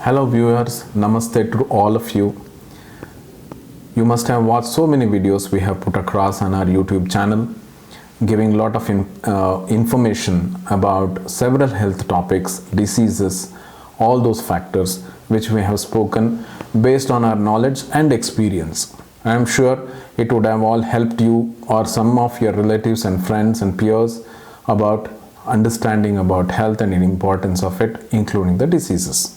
Hello viewers, namaste to all of you. You must have watched so many videos we have put across on our YouTube channel, giving a lot of information about several health topics, diseases, all those factors which we have spoken based on our knowledge and experience. I am sure it would have all helped you or some of your relatives and friends and peers about understanding about health and the importance of it, including the diseases.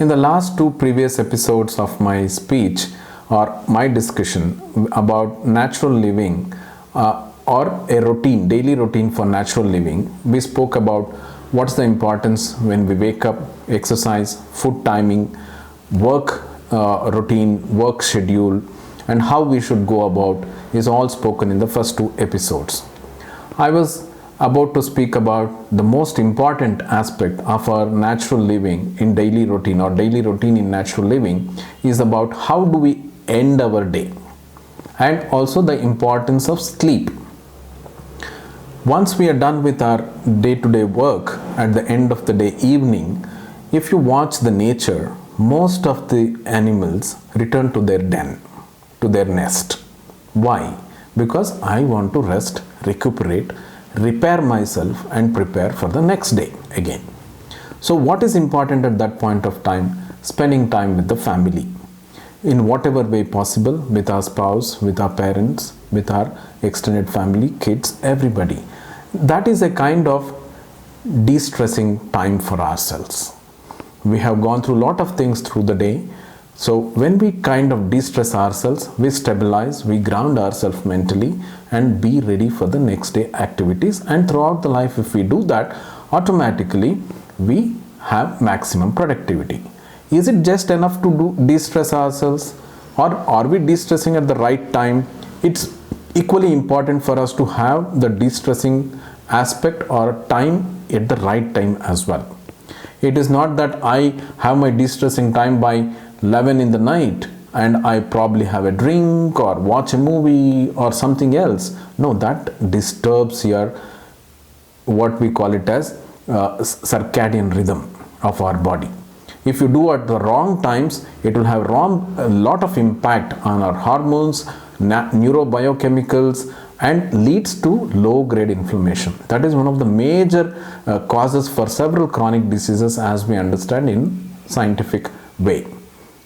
In the last two previous episodes of my speech or my discussion about natural living or a routine, daily routine for natural living, we spoke about what's the importance when we wake up, exercise, food timing, work routine, work schedule, and how we should go about is all spoken in the first two episodes. I was about to speak about the most important aspect of our natural living in daily routine or daily routine in natural living is about how do we end our day and also the importance of sleep. Once we are done with our day-to-day work at the end of the day evening, if you watch the nature, most of the animals return to their den, to their nest. Why? Because I want to rest, recuperate, repair myself and prepare for the next day again. So what is important at that point of time? Spending time with the family in whatever way possible, with our spouse, with our parents, with our extended family, kids, everybody. That is a kind of de-stressing time for ourselves. We have gone through a lot of things through the day. So when we kind of de-stress ourselves, we stabilize, we ground ourselves mentally and be ready for the next day activities. And throughout the life, if we do that, automatically we have maximum productivity. Is it just enough to de-stress ourselves, or are we de-stressing at the right time? It's equally important for us to have the de-stressing aspect or time at the right time as well. It is not that I have my de-stressing time by 11 in the night and I probably have a drink or watch a movie or something else. No, that disturbs your, what we call it as circadian rhythm of our body. If you do at the wrong times, it will have a lot of impact on our hormones, neurobiochemicals, and leads to low-grade inflammation. That is one of the major causes for several chronic diseases as we understand in scientific way.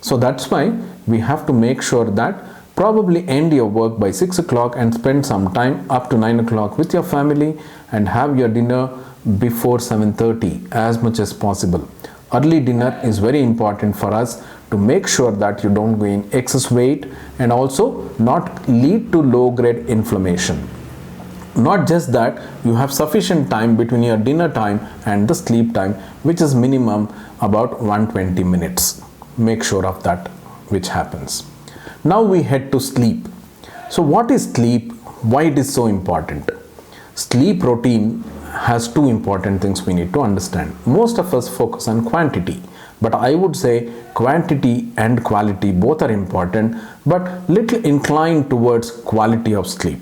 So that's why we have to make sure that probably end your work by 6 o'clock and spend some time up to 9 o'clock with your family and have your dinner before 7:30 as much as possible. Early dinner is very important for us to make sure that you don't gain excess weight and also not lead to low-grade inflammation. Not just that, you have sufficient time between your dinner time and the sleep time, which is minimum about 120 minutes. Make sure of that which happens. Now we head to sleep. So what is sleep? Why it is so important? Sleep routine has two important things we need to understand. Most of us focus on quantity, but I would say quantity and quality both are important, but little inclined towards quality of sleep.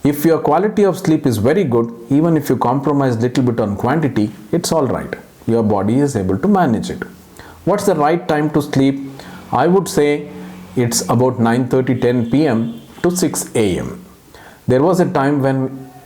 If your quality of sleep is very good, even if you compromise little bit on quantity, it's all right. Your body is able to manage it. What's the right time to sleep? I would say it's about 9:30, 10 p.m. to 6 a.m. There was a time when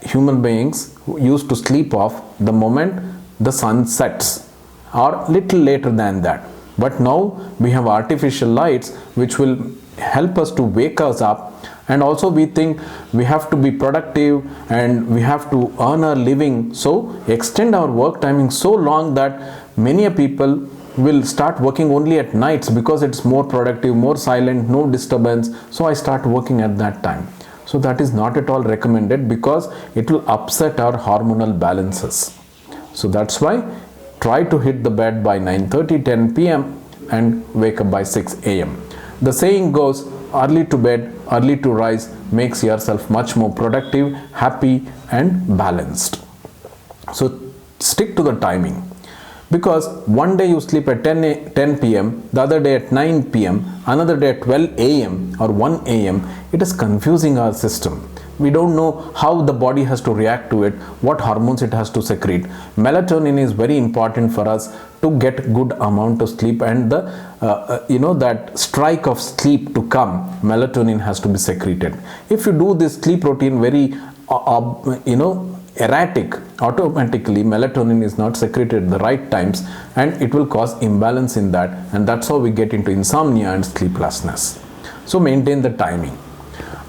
human beings used to sleep off the moment the sun sets or little later than that. But now we have artificial lights which will help us to wake us up, and also we think we have to be productive and we have to earn our living, so extend our work timing so long that many people will start working only at nights because it's more productive, more silent, no disturbance, so I start working at that time. So that is not at all recommended because it will upset our hormonal balances. So that's why try to hit the bed by 9:30, 10 p.m. and wake up by 6 a.m. The saying goes, early to bed, early to rise makes yourself much more productive, happy and balanced. So stick to the timing. Because one day you sleep at 10 p.m., the other day at 9 p.m., another day at 12 a.m. or 1 a.m., it is confusing our system. We don't know how the body has to react to it, what hormones it has to secrete. Melatonin is very important for us to get good amount of sleep, and the that strike of sleep to come, melatonin has to be secreted. If you do this sleep routine very erratic, automatically melatonin is not secreted at the right times, and it will cause imbalance in that, and that's how we get into insomnia and sleeplessness. So maintain the timing,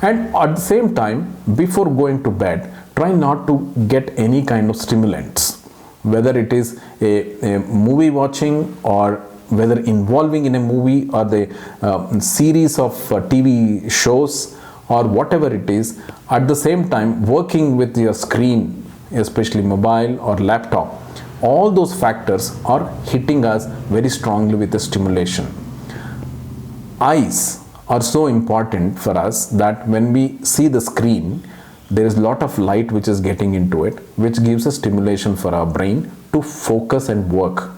and at the same time, before going to bed, try not to get any kind of stimulants, whether it is a movie watching, or whether involving in a movie, or the series of TV shows, or whatever it is. At the same time, working with your screen, especially mobile or laptop, all those factors are hitting us very strongly with the stimulation. Eyes are so important for us that when we see the screen, there is a lot of light which is getting into it, which gives a stimulation for our brain to focus and work.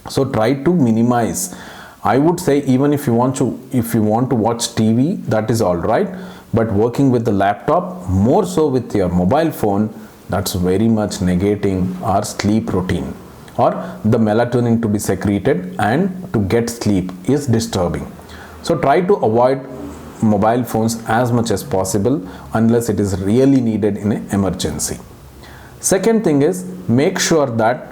So try to minimize. I would say, even if you want to watch TV, that is all right, but working with the laptop, more so with your mobile phone, that's very much negating our sleep routine, or the melatonin to be secreted and to get sleep is disturbing. So try to avoid mobile phones as much as possible unless it is really needed in an emergency. Second thing is, make sure that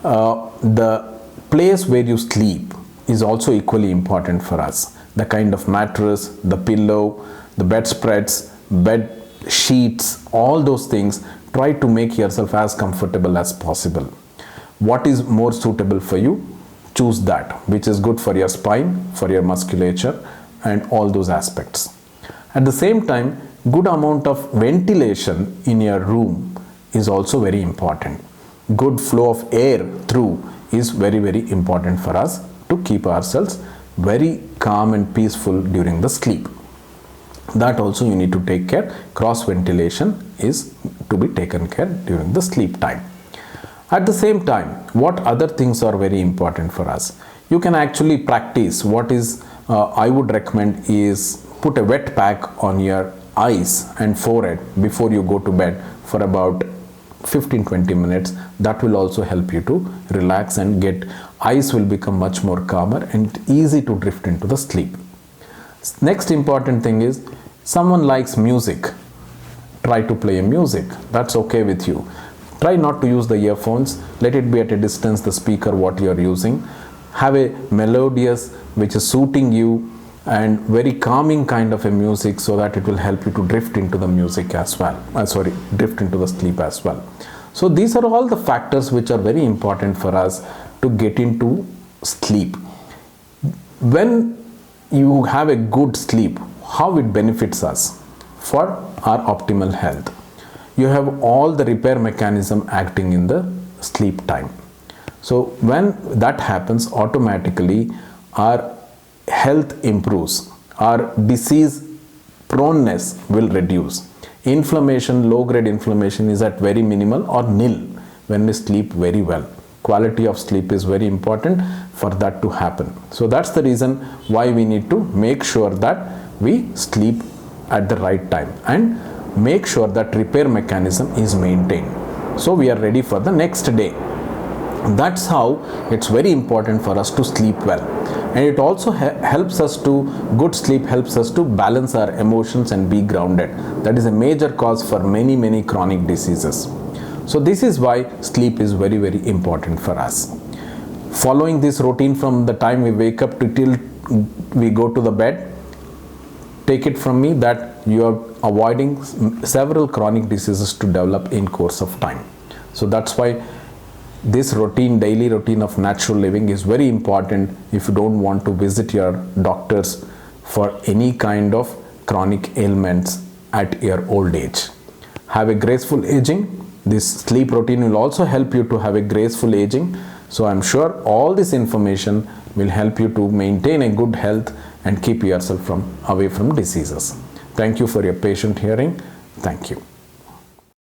the place where you sleep is also equally important for us. The kind of mattress, the pillow, the bedspreads, bed sheets, all those things, try to make yourself as comfortable as possible. What is more suitable for you? Choose that which is good for your spine, for your musculature, and all those aspects. At the same time, good amount of ventilation in your room is also very important. Good flow of air through is very, very important for us to keep ourselves very calm and peaceful during the sleep. That also you need to take care. Cross ventilation is to be taken care during the sleep time. At the same time, what other things are very important for us? You can actually practice. What is I would recommend is put a wet pack on your eyes and forehead before you go to bed for about 15-20 minutes. That will also help you to relax and get eyes will become much more calmer and easy to drift into the sleep. Next important thing is, someone likes music, try to play a music. That's okay with you. Try not to use the earphones, let it be at a distance, the speaker what you are using. Have a melodious which is suiting you and very calming kind of a music, so that it will help you to drift into the music as well. Drift into the sleep as well. So these are all the factors which are very important for us to get into sleep. When you have a good sleep, how it benefits us for our optimal health? You have all the repair mechanism acting in the sleep time. So when that happens, automatically our health improves, our disease proneness will reduce. Inflammation, low grade inflammation is at very minimal or nil when we sleep very well. Quality of sleep is very important for that to happen. So that's the reason why we need to make sure that we sleep at the right time and make sure that repair mechanism is maintained, so we are ready for the next day. That's how it's very important for us to sleep well. And it also helps us to, good sleep helps us to balance our emotions and be grounded. That is a major cause for many chronic diseases. So this is why sleep is very, very important for us. Following this routine from the time we wake up to till we go to the bed, take it from me that you are avoiding several chronic diseases to develop in course of time. So that's why this routine, daily routine of natural living is very important if you don't want to visit your doctors for any kind of chronic ailments at your old age. Have a graceful aging. This sleep routine will also help you to have a graceful aging. So I'm sure all this information will help you to maintain a good health and keep yourself away from diseases. Thank you for your patient hearing. Thank you.